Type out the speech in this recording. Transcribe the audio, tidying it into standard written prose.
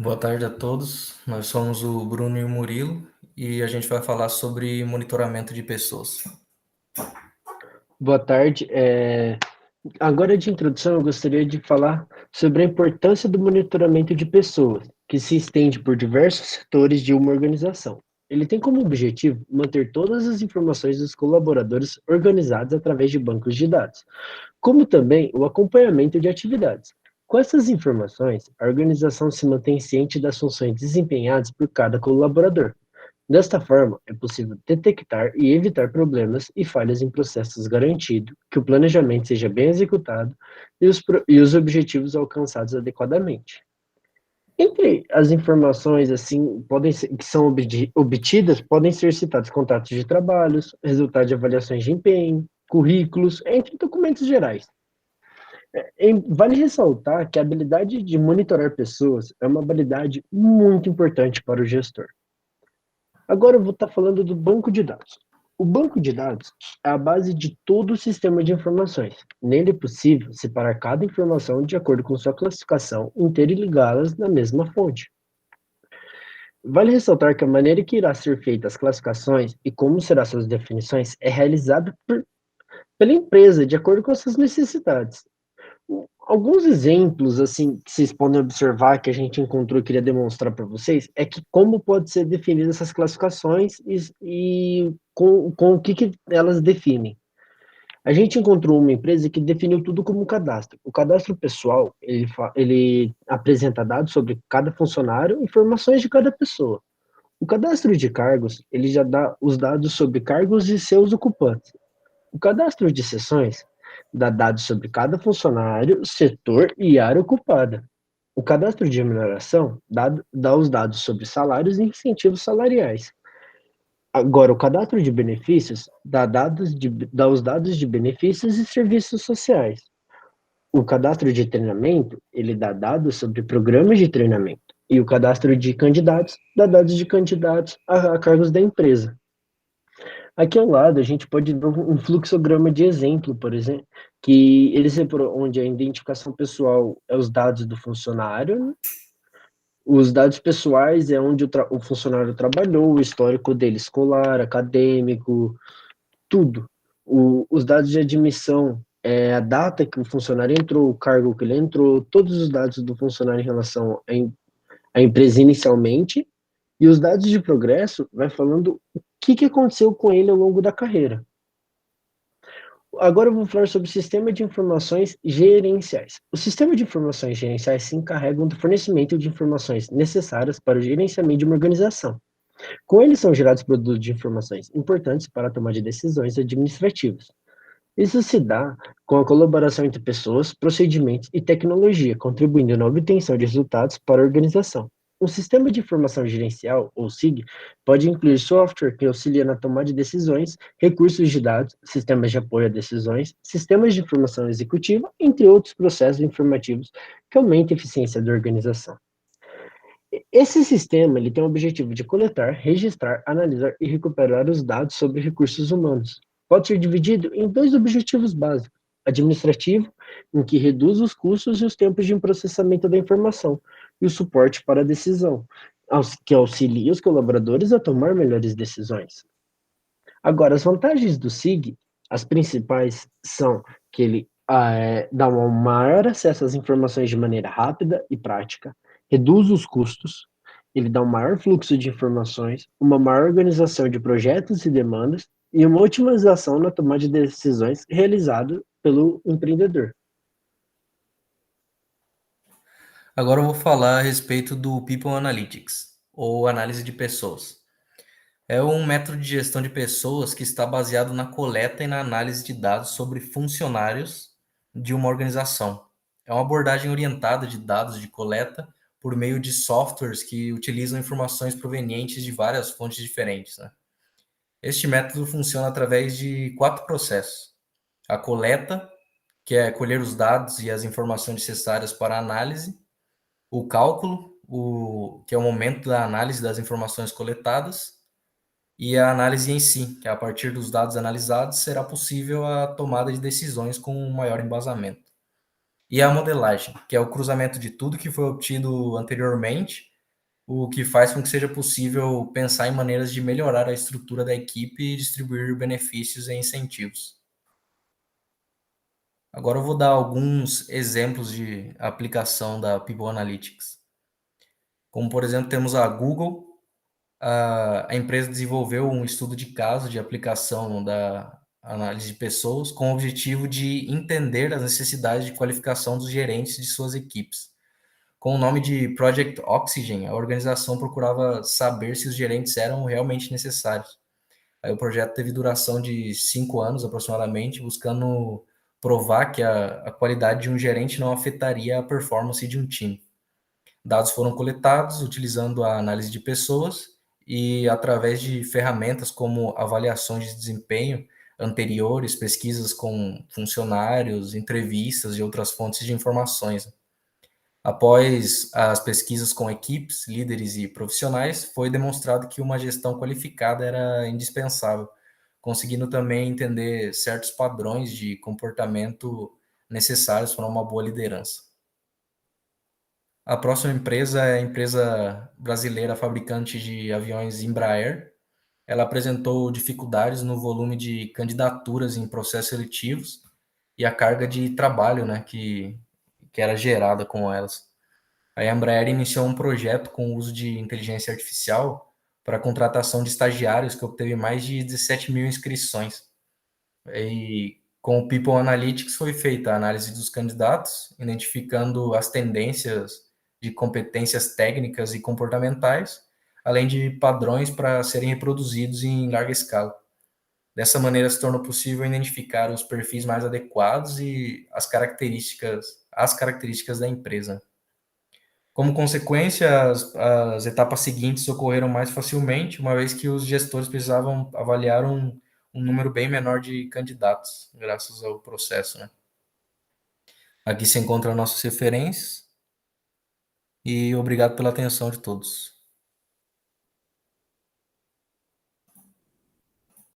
Boa tarde a todos. Nós somos o Bruno e o Murilo e a gente vai falar sobre monitoramento de pessoas. Boa tarde. Agora de introdução, eu gostaria de falar sobre a importância do monitoramento de pessoas, que se estende por diversos setores de uma organização. Ele tem como objetivo manter todas as informações dos colaboradores organizadas através de bancos de dados, como também o acompanhamento de atividades. Com essas informações, a organização se mantém ciente das funções desempenhadas por cada colaborador. Desta forma, é possível detectar e evitar problemas e falhas em processos, garantindo que o planejamento seja bem executado e os objetivos alcançados adequadamente. Entre as informações assim que são obtidas, podem ser citados contatos de trabalhos, resultados de avaliações de empenho, currículos, entre documentos gerais. Vale ressaltar que a habilidade de monitorar pessoas é uma habilidade muito importante para o gestor. Agora eu vou estar falando do banco de dados. O banco de dados é a base de todo o sistema de informações. Nele é possível separar cada informação de acordo com sua classificação e interligá-las na mesma fonte. Vale ressaltar que a maneira que irá ser feitas as classificações e como serão suas definições é realizada pela empresa, de acordo com as suas necessidades. Alguns exemplos, assim, que vocês podem observar que a gente encontrou e queria demonstrar para vocês, é que como pode ser definidas essas classificações e com o que elas definem. A gente encontrou uma empresa que definiu tudo como um cadastro. O cadastro pessoal, ele apresenta dados sobre cada funcionário, informações de cada pessoa. O cadastro de cargos, ele já dá os dados sobre cargos e seus ocupantes. O cadastro de sessões dá dados sobre cada funcionário, setor e área ocupada. O cadastro de remuneração dá os dados sobre salários e incentivos salariais. Agora, o cadastro de benefícios dá os dados de benefícios e serviços sociais. O cadastro de treinamento, ele dá dados sobre programas de treinamento. E o cadastro de candidatos dá dados de candidatos a cargos da empresa. Aqui ao lado, a gente pode ver um fluxograma de exemplo, por exemplo, que onde a identificação pessoal é os dados do funcionário, né? Os dados pessoais é onde o funcionário trabalhou, o histórico dele escolar, acadêmico, tudo. Os dados de admissão é a data que o funcionário entrou, o cargo que ele entrou, todos os dados do funcionário em relação à empresa inicialmente, e os dados de progresso vai falando o que aconteceu com ele ao longo da carreira. Agora eu vou falar sobre o sistema de informações gerenciais. O sistema de informações gerenciais se encarregam do fornecimento de informações necessárias para o gerenciamento de uma organização. Com eles são gerados produtos de informações importantes para a tomada de decisões administrativas. Isso se dá com a colaboração entre pessoas, procedimentos e tecnologia, contribuindo na obtenção de resultados para a organização. Um sistema de informação gerencial, ou SIG, pode incluir software que auxilia na tomada de decisões, recursos de dados, sistemas de apoio a decisões, sistemas de informação executiva, entre outros processos informativos que aumentam a eficiência da organização. Esse sistema ele tem o objetivo de coletar, registrar, analisar e recuperar os dados sobre recursos humanos. Pode ser dividido em dois objetivos básicos: administrativo, em que reduz os custos e os tempos de processamento da informação, e o suporte para a decisão, que auxilia os colaboradores a tomar melhores decisões. Agora, as vantagens do SIG, as principais são que ele dá um maior acesso às informações de maneira rápida e prática, reduz os custos, ele dá um maior fluxo de informações, uma maior organização de projetos e demandas e uma otimização na tomada de decisões realizada pelo empreendedor. Agora eu vou falar a respeito do People Analytics, ou análise de pessoas. É um método de gestão de pessoas que está baseado na coleta e na análise de dados sobre funcionários de uma organização. É uma abordagem orientada de dados de coleta por meio de softwares que utilizam informações provenientes de várias fontes diferentes, né? Este método funciona através de 4 processos: a coleta, que é colher os dados e as informações necessárias para a análise; o cálculo, que é o momento da análise das informações coletadas; e a análise em si, que é a partir dos dados analisados será possível a tomada de decisões com um maior embasamento. e a modelagem, que é o cruzamento de tudo que foi obtido anteriormente, o que faz com que seja possível pensar em maneiras de melhorar a estrutura da equipe e distribuir benefícios e incentivos. Agora eu vou dar alguns exemplos de aplicação da People Analytics. Como, por exemplo, temos a Google. A empresa desenvolveu um estudo de caso de aplicação da análise de pessoas com o objetivo de entender as necessidades de qualificação dos gerentes de suas equipes. Com o nome de Project Oxygen, a organização procurava saber se os gerentes eram realmente necessários. Aí o projeto teve duração de 5 anos aproximadamente, buscando provar que a qualidade de um gerente não afetaria a performance de um time. Dados foram coletados utilizando a análise de pessoas e através de ferramentas como avaliações de desempenho anteriores, pesquisas com funcionários, entrevistas e outras fontes de informações. Após as pesquisas com equipes, líderes e profissionais, foi demonstrado que uma gestão qualificada era indispensável, conseguindo também entender certos padrões de comportamento necessários para uma boa liderança. A próxima empresa é a empresa brasileira fabricante de aviões Embraer. Ela apresentou dificuldades no volume de candidaturas em processos seletivos e a carga de trabalho, né, que era gerada com elas. A Embraer iniciou um projeto com o uso de inteligência artificial para a contratação de estagiários que obteve mais de 17 mil inscrições. E com o People Analytics foi feita a análise dos candidatos, identificando as tendências de competências técnicas e comportamentais, além de padrões para serem reproduzidos em larga escala. Dessa maneira, se tornou possível identificar os perfis mais adequados e as características da empresa. Como consequência, as etapas seguintes ocorreram mais facilmente, uma vez que os gestores precisavam avaliar um número bem menor de candidatos, graças ao processo, né? Aqui se encontram nossas referências e obrigado pela atenção de todos.